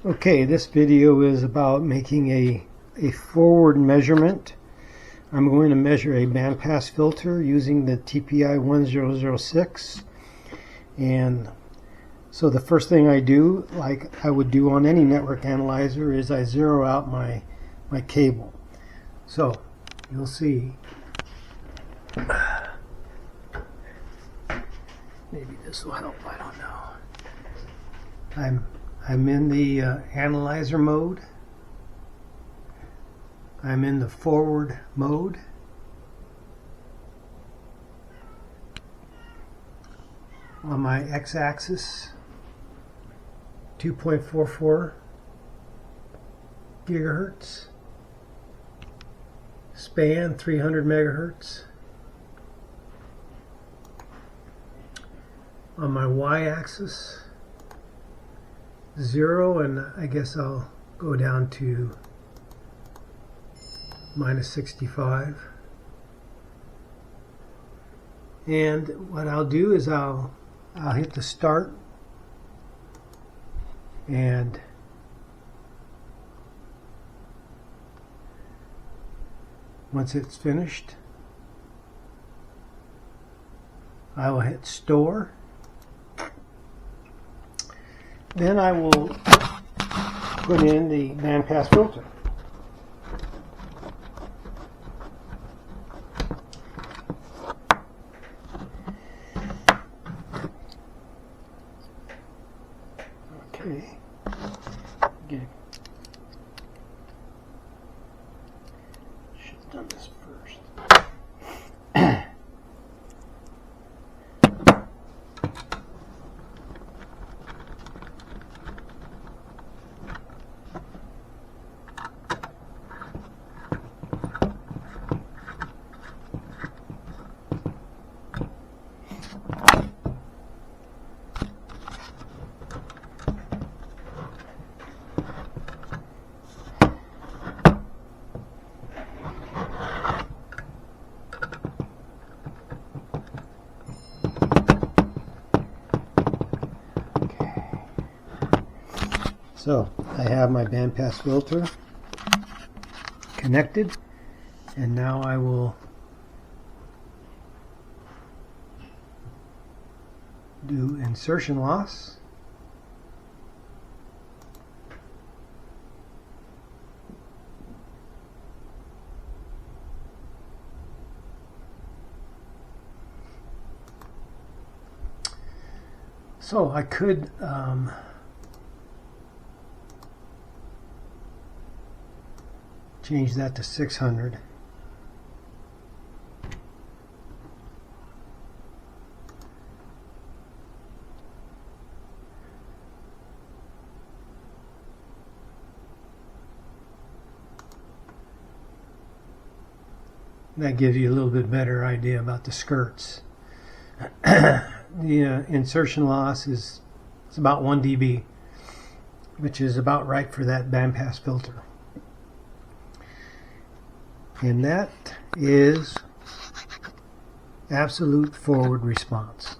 Okay, this video is about making a forward measurement. I'm going to measure a bandpass filter using the TPI-1006, and so the first thing I do, like I would do on any network analyzer, is I zero out my cable. So you'll see, maybe this will help, I don't know. I'm in the analyzer mode. I'm in the forward mode. On my x-axis, 2.44 gigahertz. Span 300 megahertz. On my y-axis, 0, and I guess I'll go down to -65. And what I'll do is I'll hit the start, and once it's finished, I will hit store. Then I will put in the bandpass filter. Okay. Should have done this first. So I have my bandpass filter connected, and now I will do insertion loss. So I could change that to 600. That gives you a little bit better idea about the skirts. The insertion loss is about 1 dB, which is about right for that bandpass filter. And that is absolute forward response.